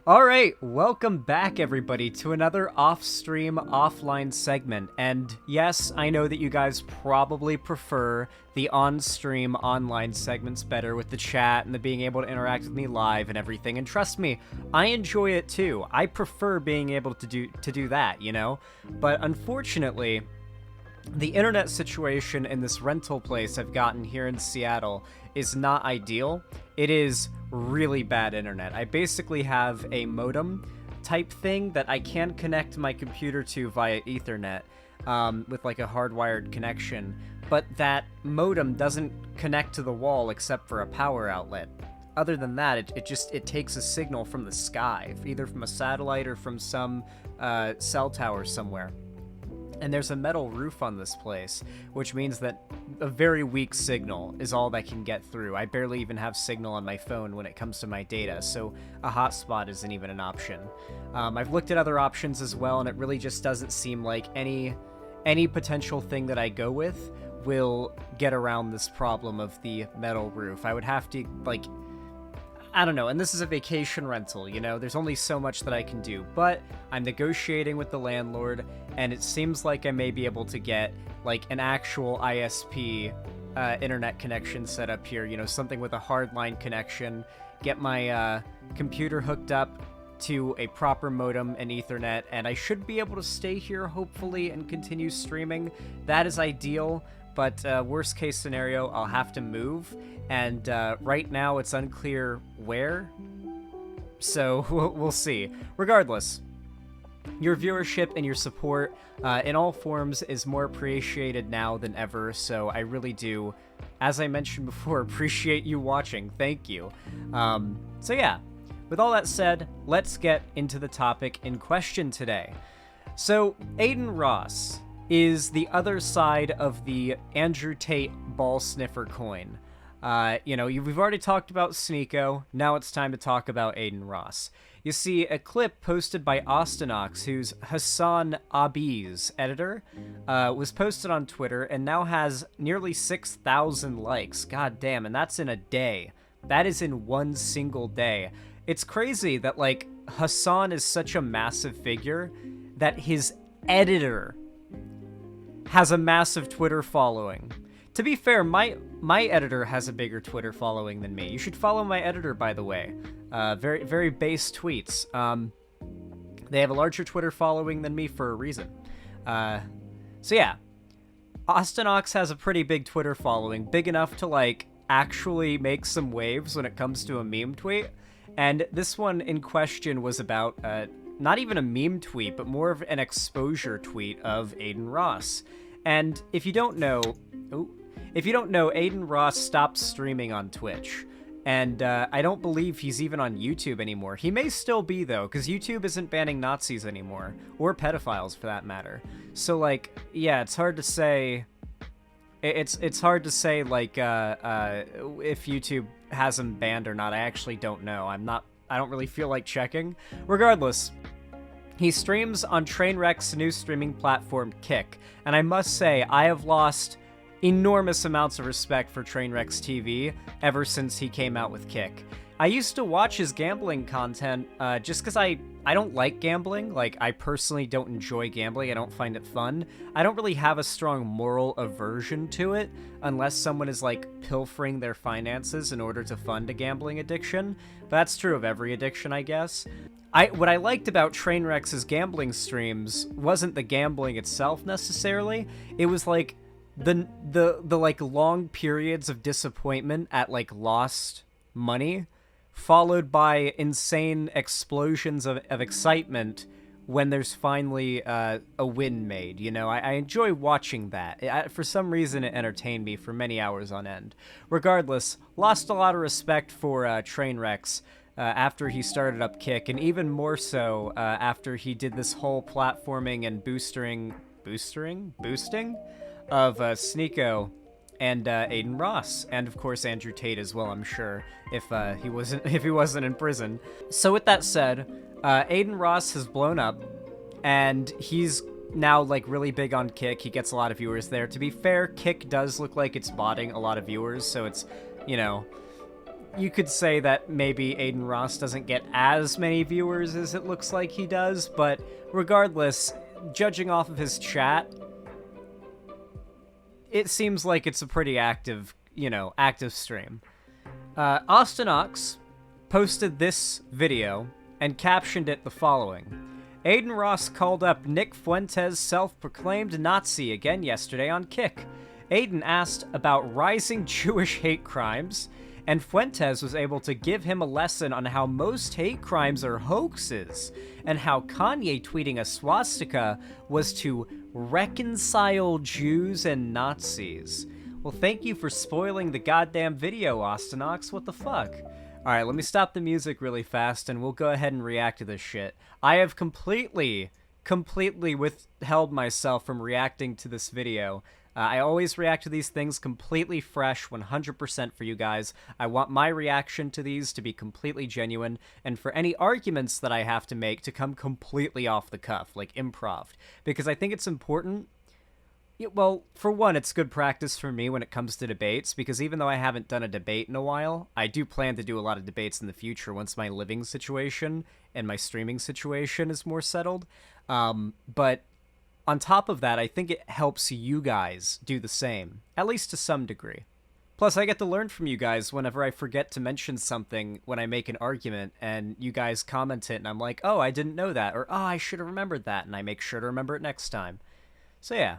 All right, welcome back, everybody, to another off-stream, offline segment. And yes, I know that you guys probably prefer the on-stream, online segments better with the chat and the being able to interact with me live and everything. And trust me, I enjoy it too. I prefer being able to do that, you know? But unfortunately, the internet situation in this rental place I've gotten here in Seattle is not ideal. It is really bad internet. I basically have a modem type thing that I can connect my computer to via Ethernet with like a hardwired connection, but that modem doesn't connect to the wall except for a power outlet. Other than that, it takes a signal from the sky, either from a satellite or from some cell tower somewhere. And there's a metal roof on this place, which means that a very weak signal is all that can get through. I barely even have signal on my phone when it comes to my data, so a hotspot isn't even an option. I've looked at other options as well, and it really just doesn't seem like any potential thing that I go with will get around this problem of the metal roof. I would have to, like, I don't know, and this is a vacation rental, you know? There's only so much that I can do, but I'm negotiating with the landlord, and it seems like I may be able to get, like, an actual ISP internet connection set up here, you know, something with a hardline connection, get my computer hooked up to a proper modem and Ethernet, and I should be able to stay here, hopefully, and continue streaming. That is ideal, but worst case scenario, I'll have to move, and right now it's unclear where, so we'll see. Regardless, your viewership and your support in all forms is more appreciated now than ever, so I really do, as I mentioned before, appreciate you watching. Thank you. So yeah, with all that said, let's get into the topic in question today. So, Adin Ross is the other side of the Andrew Tate ball sniffer coin. You know, we've already talked about Sneeko, now it's time to talk about Adin Ross. You see, a clip posted by Austinox, who's Hassan Abi's editor, was posted on Twitter and now has nearly 6,000 likes. God damn, and that's in a day. That is in one single day. It's crazy that, like, Hassan is such a massive figure that his editor has a massive Twitter following. To be fair, my editor has a bigger Twitter following than me. You should follow my editor, by the way. Very, very base tweets. They have a larger Twitter following than me for a reason. So yeah, Austinox has a pretty big Twitter following, big enough to, like, actually make some waves when it comes to a meme tweet. And this one in question was about, not even a meme tweet, but more of an exposure tweet of Adin Ross. And if you don't know, Adin Ross stopped streaming on Twitch. And I don't believe he's even on YouTube anymore. He may still be, though, because YouTube isn't banning Nazis anymore, or pedophiles for that matter. So, like, yeah, it's hard to say. It's hard to say, like, if YouTube has him banned or not. I actually don't know. I don't really feel like checking. Regardless, he streams on Trainwreck's new streaming platform, Kick, and I must say, I have lost enormous amounts of respect for Trainwreck's TV ever since he came out with Kick. I used to watch his gambling content just because I don't like gambling. Like, I personally don't enjoy gambling. I don't find it fun. I don't really have a strong moral aversion to it unless someone is, like, pilfering their finances in order to fund a gambling addiction. But that's true of every addiction, I guess. What I liked about Trainwreck's gambling streams wasn't the gambling itself necessarily. It was like the like long periods of disappointment at, like, lost money, followed by insane explosions of excitement when there's finally a win made. You know, I enjoy watching that. For some reason, it entertained me for many hours on end. Regardless, lost a lot of respect for Trainwreck's after he started up Kick, and even more so after he did this whole platforming and boosting of Sneeko and Adin Ross, and of course Andrew Tate as well, I'm sure, if he wasn't in prison. So with that said, Adin Ross has blown up, and he's now, like, really big on Kick. He gets a lot of viewers there. To be fair, Kick does look like it's botting a lot of viewers, so it's, you know, you could say that maybe Adin Ross doesn't get as many viewers as it looks like he does, but regardless, judging off of his chat, it seems like it's a pretty active, active stream. Austin Ox posted this video and captioned it the following. Adin Ross called up Nick Fuentes' self-proclaimed Nazi again yesterday on Kick. Adin asked about rising Jewish hate crimes, and Fuentes was able to give him a lesson on how most hate crimes are hoaxes, and how Kanye tweeting a swastika was to reconcile Jews and Nazis. Well, thank you for spoiling the goddamn video, Austin Ox. What the fuck? Alright, let me stop the music really fast, and we'll go ahead and react to this shit. I have completely withheld myself from reacting to this video. I always react to these things completely fresh, 100% for you guys. I want my reaction to these to be completely genuine, and for any arguments that I have to make to come completely off the cuff, like improv. Because I think it's important. Well, for one, it's good practice for me when it comes to debates, because even though I haven't done a debate in a while, I do plan to do a lot of debates in the future once my living situation and my streaming situation is more settled. But on top of that, I think it helps you guys do the same, at least to some degree. Plus, I get to learn from you guys whenever I forget to mention something when I make an argument, and you guys comment it, and I'm like, oh, I didn't know that, or oh, I should have remembered that, and I make sure to remember it next time. So yeah.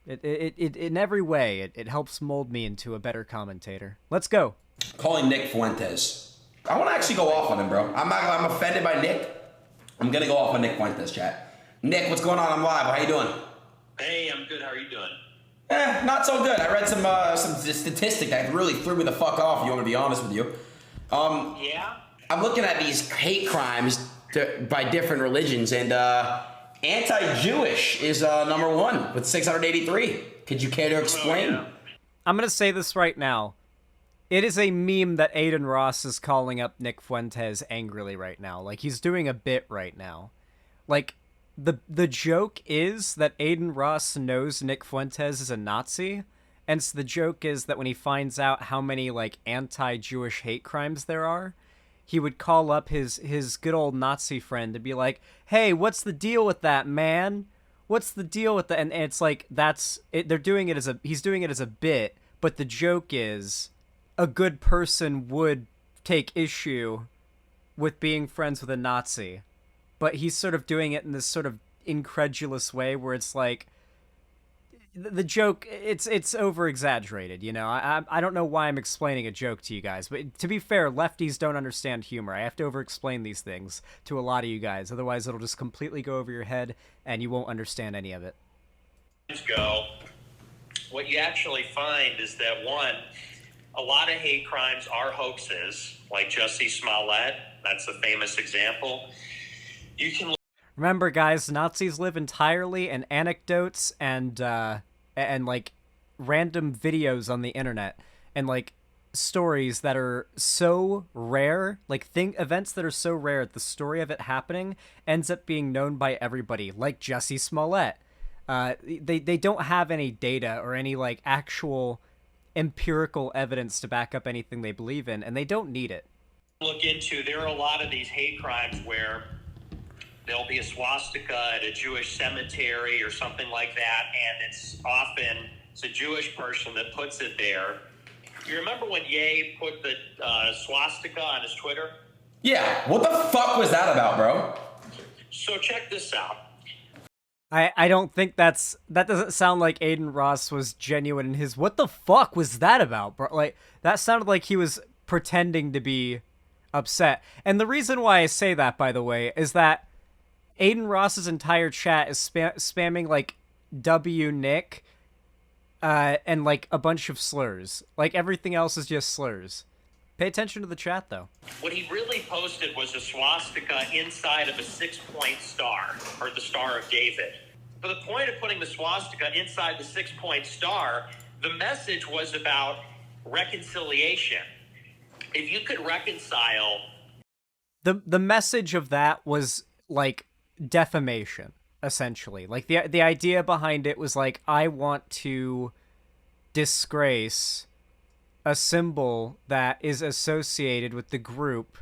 It in every way, it helps mold me into a better commentator. Let's go. Calling Nick Fuentes. I want to actually go off on him, bro. I'm offended by Nick. I'm going to go off on Nick Fuentes, chat. Nick, what's going on? I'm live. How you doing? Hey, I'm good. How are you doing? Not so good. I read some statistic that really threw me the fuck off, if you want me to be honest with you. Yeah? I'm looking at these hate crimes by different religions, and anti-Jewish is number one with 683. Could you care to explain? Oh, yeah. I'm going to say this right now. It is a meme that Adin Ross is calling up Nick Fuentes angrily right now. Like, he's doing a bit right now. Like, the joke is that Adin Ross knows Nick Fuentes is a Nazi, and so the joke is that when he finds out how many, like, anti-Jewish hate crimes there are, he would call up his good old Nazi friend to be like, hey, what's the deal with that, man? What's the deal with that? And it's like, that's it. They're doing it he's doing it as a bit, but the joke is a good person would take issue with being friends with a Nazi, but he's sort of doing it in this sort of incredulous way where it's like, the joke, it's over-exaggerated, you know? I don't know why I'm explaining a joke to you guys, but to be fair, lefties don't understand humor. I have to over-explain these things to a lot of you guys, otherwise it'll just completely go over your head, and you won't understand any of it. What you actually find is that, one, a lot of hate crimes are hoaxes, like Jussie Smollett. That's a famous example. You can Remember, guys, Nazis live entirely in anecdotes and like random videos on the internet and like stories that are so rare, like events that are so rare that the story of it happening ends up being known by everybody, like Jussie Smollett. They don't have any data or any like actual empirical evidence to back up anything they believe in, and they don't need it. look into, there are a lot of these hate crimes where there'll be a swastika at a Jewish cemetery or something like that, and it's a Jewish person that puts it there. You remember when Ye put the swastika on his Twitter? Yeah, what the fuck was that about, bro? So check this out. I don't think that doesn't sound like Adin Ross was genuine in his, what the fuck was that about, bro? Like, that sounded like he was pretending to be upset. And the reason why I say that, by the way, is that Adin Ross's entire chat is spamming, like, W Nick, and, like, a bunch of slurs. Like, everything else is just slurs. Pay attention to the chat, though. What he really posted was a swastika inside of a 6-point star, or the Star of David. For the point of putting the swastika inside the 6-point star, the message was about reconciliation. If you could reconcile... The message of that was, like, defamation, essentially. Like, the idea behind it was, like, I want to disgrace a symbol that is associated with the group.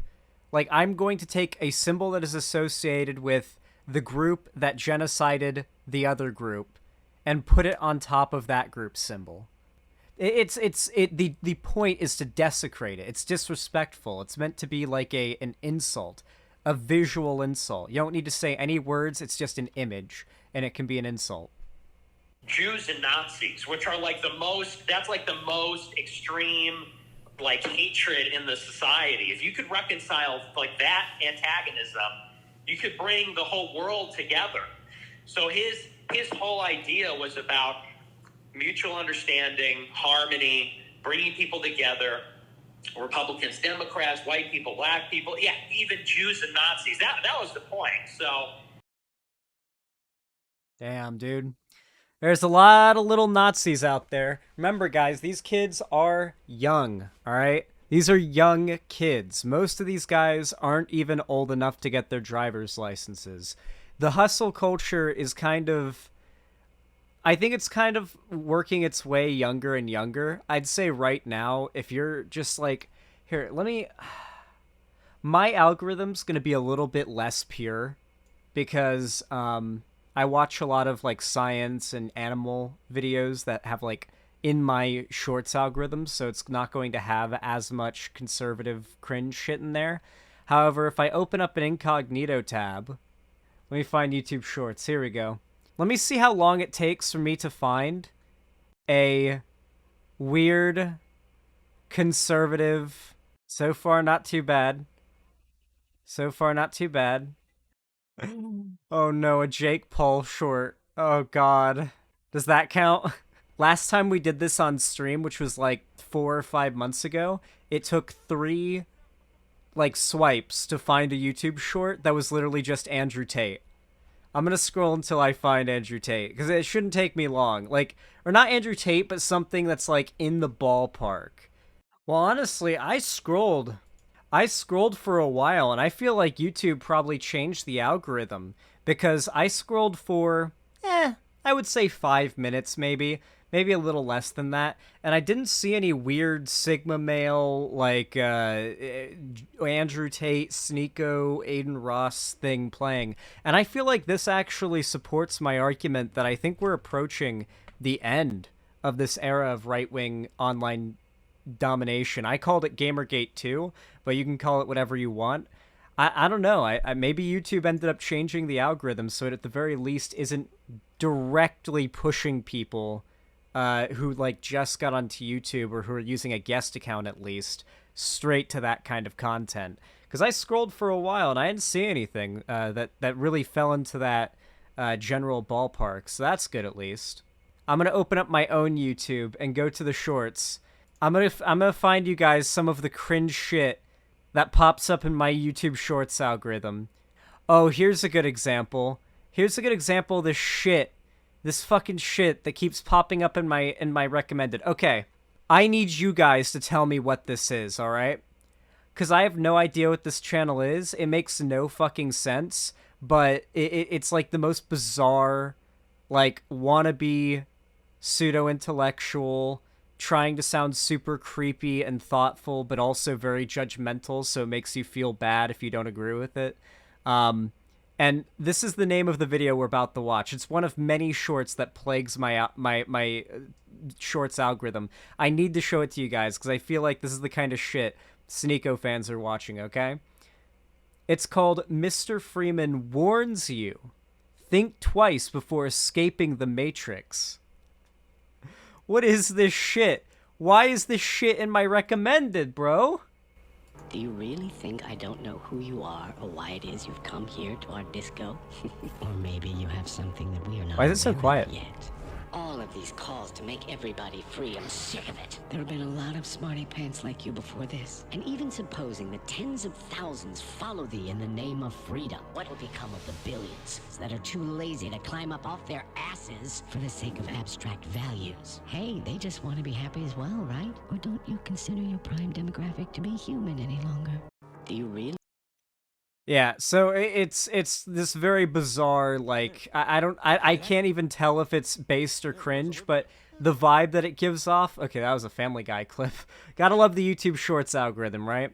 Like, I'm going to take a symbol that is associated with the group that genocided the other group and put it on top of that group's symbol. The point is to desecrate it. It's disrespectful. It's meant to be like an insult, a visual insult. You don't need to say any words. It's just an image, and it can be an insult. Jews and Nazis, which are like the most extreme like hatred in the society. If you could reconcile like that antagonism, you could bring the whole world together. So his whole idea was about mutual understanding, harmony, bringing people together. Republicans, Democrats, white people, black people, yeah, even Jews and Nazis. That was the point. So, damn, dude. There's a lot of little Nazis out there. Remember, guys, these kids are young, all right? These are young kids. Most of these guys aren't even old enough to get their driver's licenses. The hustle culture is I think it's kind of working its way younger and younger. I'd say right now, if you're just like, here, my algorithm's going to be a little bit less pure because, I watch a lot of like science and animal videos that have like in my shorts algorithms, so it's not going to have as much conservative cringe shit in there. However, if I open up an incognito tab, let me find YouTube Shorts. Here we go. Let me see how long it takes for me to find a weird conservative. So far, not too bad. So far, not too bad. Oh no, a Jake Paul short. Oh god. Does that count? Last time we did this on stream, which was like 4 or 5 months ago, it took 3 like swipes to find a YouTube short that was literally just Andrew Tate. I'm gonna scroll until I find Andrew Tate, because it shouldn't take me long. Like, or not Andrew Tate, but something that's like in the ballpark. Well, honestly, I scrolled for a while, and I feel like YouTube probably changed the algorithm, because I scrolled for, I would say 5 minutes maybe a little less than that, and I didn't see any weird Sigma male, like, Andrew Tate, Sneeko, Adin Ross thing playing, and I feel like this actually supports my argument that I think we're approaching the end of this era of right-wing online domination. I called it Gamergate 2, but you can call it whatever you want. I don't know. I maybe YouTube ended up changing the algorithm so it at the very least isn't directly pushing people who like just got onto YouTube or who are using a guest account at least straight to that kind of content. Because I scrolled for a while and I didn't see anything that really fell into that general ballpark. So that's good at least. I'm gonna open up my own YouTube and go to the shorts. I'm gonna find you guys some of the cringe shit that pops up in my YouTube Shorts algorithm. Oh, here's a good example. Here's a good example of this fucking shit that keeps popping up in my recommended. Okay, I need you guys to tell me what this is, all right? Because I have no idea what this channel is. It makes no fucking sense, but it's like the most bizarre, like wannabe pseudo-intellectual, trying to sound super creepy and thoughtful, but also very judgmental, so it makes you feel bad if you don't agree with it. And this is the name of the video we're about to watch. It's one of many shorts that plagues my shorts algorithm. I need to show it to you guys, because I feel like this is the kind of shit Sneeko fans are watching, okay? It's called Mr. Freeman Warns You. Think twice before escaping the Matrix. What is this shit? Why is this shit in my recommended, bro? Do you really think I don't know who you are or why it is you've come here to our disco? Or maybe you have something that we are not Why is it so aware of quiet? yet. All of these calls to make everybody free, I'm sick of it. There have been a lot of smarty pants like you before this. And even supposing that tens of thousands follow thee in the name of freedom, what will become of the billions that are too lazy to climb up off their asses for the sake of abstract values? Hey, they just want to be happy as well, right? Or don't you consider your prime demographic to be human any longer? Do you really? Yeah, so it's this very bizarre, like, I can't even tell if it's based or cringe, but the vibe that it gives off. Okay, that was a Family Guy clip. Gotta love the YouTube Shorts algorithm, right?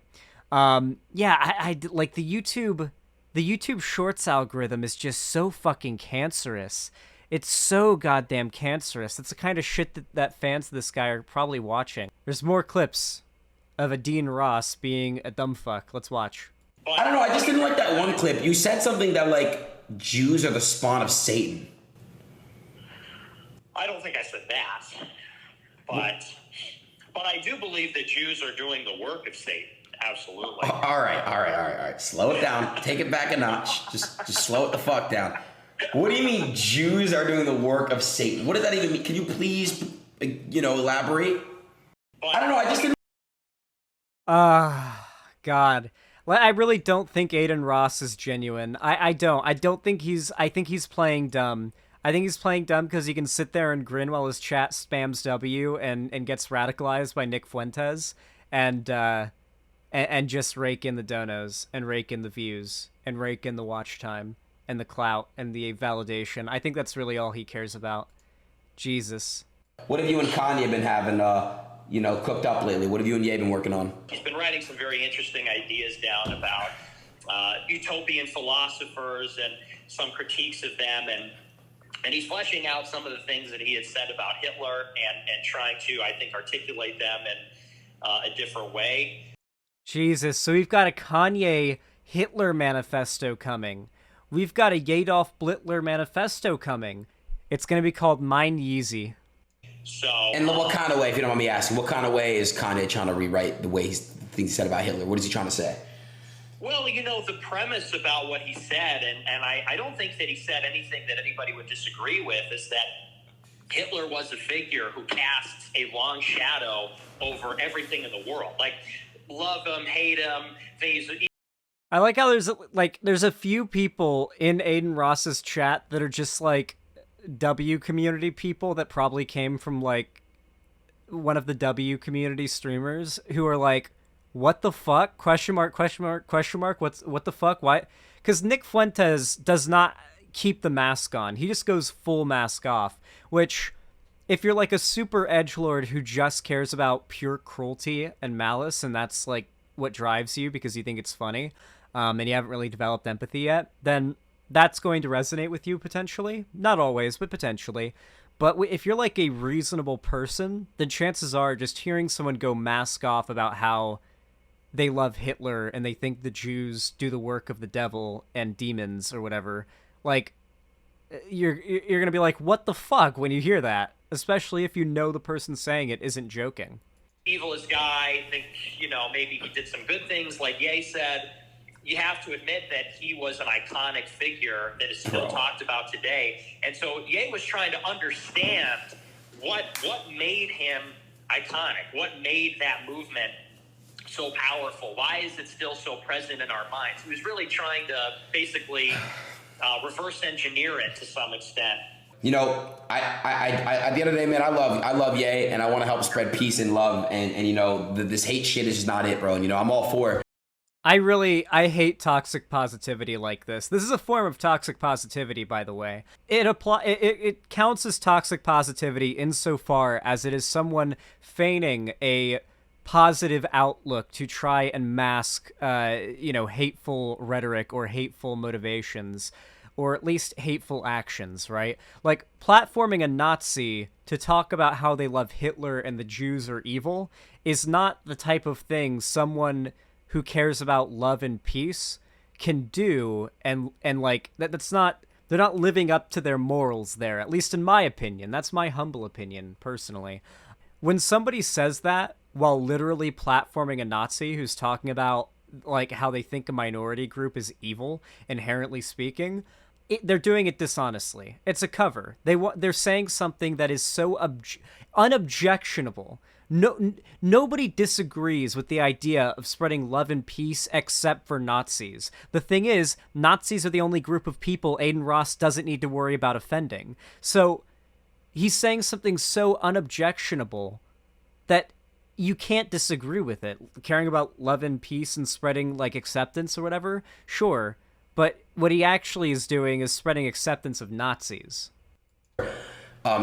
Yeah, I like the YouTube Shorts algorithm is just so fucking cancerous. It's so goddamn cancerous. That's the kind of shit that fans of this guy are probably watching. There's more clips of Adin Ross being a dumb fuck. Let's watch. I don't know. I just didn't like that one clip. You said something that like Jews are the spawn of Satan. I don't think I said that, but I do believe that Jews are doing the work of Satan. Absolutely. All right. Slow it down. Take it back a notch. Just slow it the fuck down. What do you mean Jews are doing the work of Satan? What does that even mean? Can you please, elaborate? I don't know. I just didn't. God. I really don't think Adin Ross is genuine. I don't think he's... I think he's playing dumb. I think he's playing dumb because he can sit there and grin while his chat spams W and gets radicalized by Nick Fuentes and just rake in the donos and rake in the views and rake in the watch time and the clout and the validation. I think that's really all he cares about. Jesus. What have you and Kanye been having, cooked up lately? What have you and Ye been working on? He's been writing some very interesting ideas down about utopian philosophers and some critiques of them, and he's fleshing out some of the things that he had said about Hitler and trying to, I think, articulate them in a different way. Jesus, so we've got a Kanye Hitler manifesto coming. We've got a Adolf Hitler manifesto coming. It's going to be called Mine Yeezy. So, and what kind of way, if you don't mind me asking, what kind of way is Kanye trying to rewrite the way things he said about Hitler? What is he trying to say? Well, the premise about what he said, and I don't think that he said anything that anybody would disagree with, is that Hitler was a figure who casts a long shadow over everything in the world. Like, love him, hate him. I like how there's a few people in Adin Ross's chat that are just like W community people that probably came from like one of the W community streamers who are like, what the fuck? Question mark. What the fuck? Why? Because Nick Fuentes does not keep the mask on. He just goes full mask off, which if you're like a super edgelord who just cares about pure cruelty and malice, and that's like what drives you because you think it's funny, and you haven't really developed empathy yet, then that's going to resonate with you potentially. Not always, but potentially. But if you're like a reasonable person, then chances are just hearing someone go mask off about how they love Hitler and they think the Jews do the work of the devil and demons or whatever, like, you're gonna be like, what the fuck when you hear that, especially if you know the person saying it isn't joking. Evilest guy, think, maybe he did some good things, like Ye said. You have to admit that he was an iconic figure that is still talked about today. And so Ye was trying to understand what made him iconic, what made that movement so powerful. Why is it still so present in our minds? He was really trying to basically reverse engineer it to some extent. I at the end of the day, man, I love Ye, and I want to help spread peace and love, and this hate shit is just not it, bro. And I'm all for it. I hate toxic positivity like this. This is a form of toxic positivity, by the way. It counts as toxic positivity insofar as it is someone feigning a positive outlook to try and mask, hateful rhetoric or hateful motivations, or at least hateful actions, right? Like, platforming a Nazi to talk about how they love Hitler and the Jews are evil is not the type of thing someone who cares about love and peace can do, and like, that's not, they're not living up to their morals there, at least in my opinion. That's my humble opinion, personally. When somebody says that while literally platforming a Nazi who's talking about, like, how they think a minority group is evil, inherently speaking, they're doing it dishonestly. It's a cover. They're saying something that is so unobjectionable. Nobody disagrees with the idea of spreading love and peace except for Nazis. The thing is, Nazis are the only group of people Adin Ross doesn't need to worry about offending. So he's saying something so unobjectionable that you can't disagree with it. Caring about love and peace and spreading, like, acceptance or whatever, sure. But what he actually is doing is spreading acceptance of Nazis.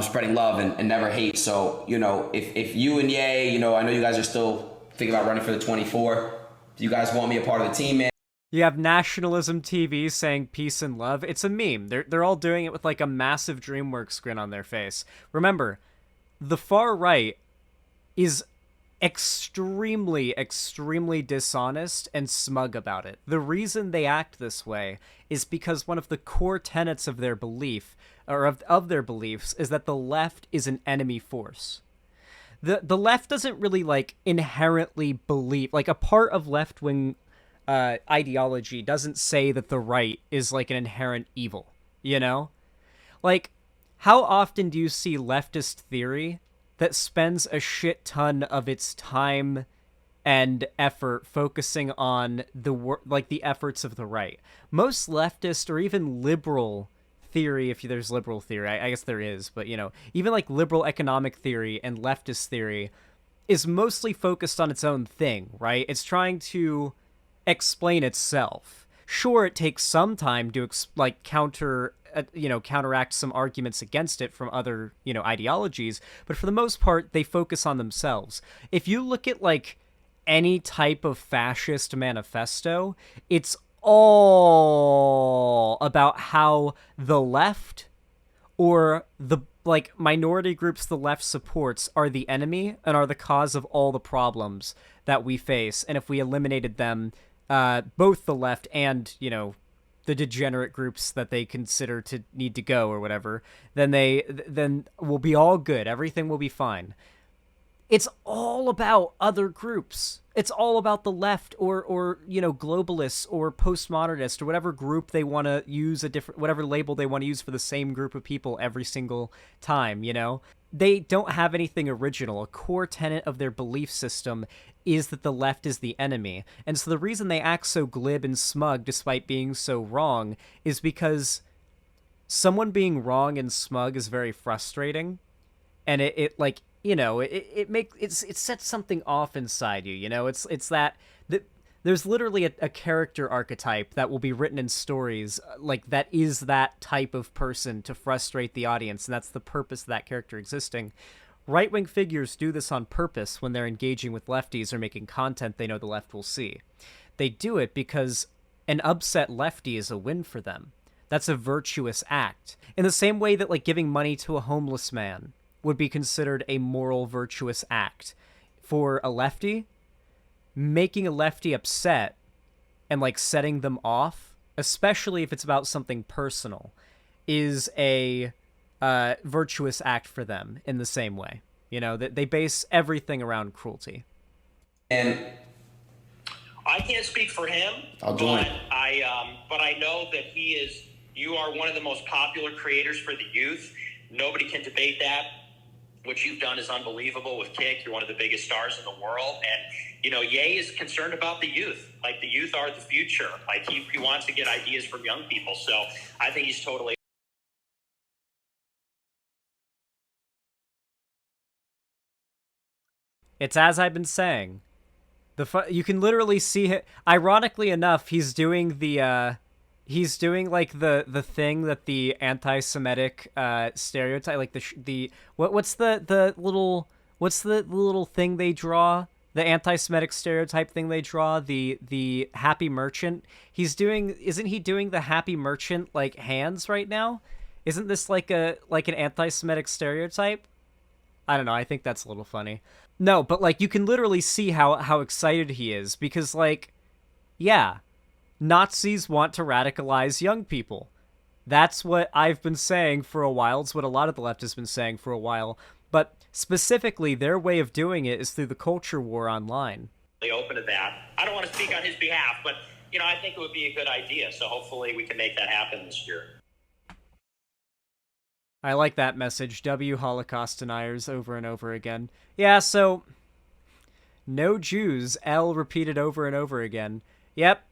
spreading love and never hate. So, if you and Ye, I know you guys are still thinking about running for the 24. If you guys want me a part of the team, man. You have Nationalism TV saying peace and love. It's a meme. They're all doing it with like a massive DreamWorks grin on their face. Remember, the far right is extremely, extremely dishonest and smug about it. The reason they act this way is because one of the core tenets of their belief, or of their beliefs, is that the left is an enemy force. The left doesn't really like inherently believe, like a part of left-wing ideology doesn't say that the right is like an inherent evil, Like, how often do you see leftist theory that spends a shit ton of its time and effort focusing on the efforts of the right? Most leftist or even liberal theory, if there's liberal theory, I guess there is, but even like liberal economic theory and leftist theory is mostly focused on its own thing, right? It's trying to explain itself. Sure, it takes some time to counteract some arguments against it from other, ideologies, but for the most part, they focus on themselves. If you look at like any type of fascist manifesto, it's all about how the left or the minority groups the left supports are the enemy and are the cause of all the problems that we face. And if we eliminated them, both the left and, the degenerate groups that they consider to need to go or whatever, then we'll be all good. Everything will be fine. It's all about other groups. It's all about the left or globalists or postmodernists or whatever group they want to use, whatever label they want to use for the same group of people every single time, They don't have anything original. A core tenet of their belief system is that the left is the enemy. And so the reason they act so glib and smug despite being so wrong is because someone being wrong and smug is very frustrating. And it sets something off inside you, It's that there's literally a character archetype that will be written in stories like that is that type of person to frustrate the audience, and that's the purpose of that character existing. Right-wing figures do this on purpose when they're engaging with lefties or making content they know the left will see. They do it because an upset lefty is a win for them. That's a virtuous act. In the same way that like giving money to a homeless man would be considered a moral, virtuous act. For a lefty, making a lefty upset and like setting them off, especially if it's about something personal, is a virtuous act for them in the same way. That they base everything around cruelty. And I can't speak for him. I'll join. But I know that you are one of the most popular creators for the youth. Nobody can debate that. What you've done is unbelievable with Kick. You're one of the biggest stars in the world. And, Ye is concerned about the youth. Like, the youth are the future. Like, he wants to get ideas from young people. So I think he's totally... It's as I've been saying. You can literally see it. Ironically enough, he's doing the like the thing that the anti-Semitic stereotype, like what's the little thing they draw, the anti-Semitic stereotype thing they draw, the happy merchant. Isn't he doing the happy merchant like hands right now? Isn't this like an anti-Semitic stereotype? I don't know. I think that's a little funny. No, but like you can literally see how excited he is because like, yeah, Nazis want to radicalize young people. That's what I've been saying for a while. It's what a lot of the left has been saying for a while. But specifically, their way of doing it is through the culture war online. Open to that. I don't want to speak on his behalf, but I think it would be a good idea. So hopefully we can make that happen this year. I like that message. W Holocaust deniers over and over again. Yeah, so no Jews, L repeated over and over again. Yep.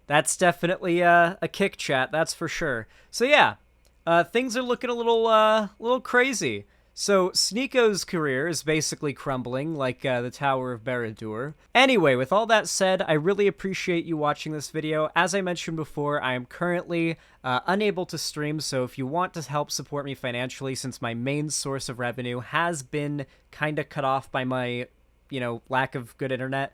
That's definitely a Kick chat, that's for sure. So yeah, things are looking a little crazy. So, Sneeko's career is basically crumbling like the Tower of Barad-dûr. Anyway, with all that said, I really appreciate you watching this video. As I mentioned before, I am currently unable to stream, so if you want to help support me financially, since my main source of revenue has been kind of cut off by my lack of good internet,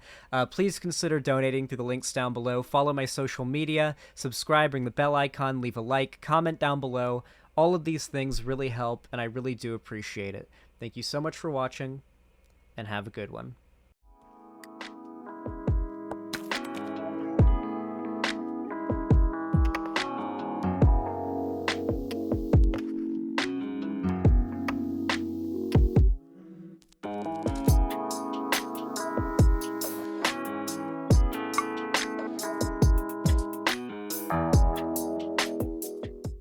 please consider donating through the links down below. Follow my social media, subscribe, ring the bell icon, leave a like, comment down below. All of these things really help, and I really do appreciate it. Thank you so much for watching, and have a good one.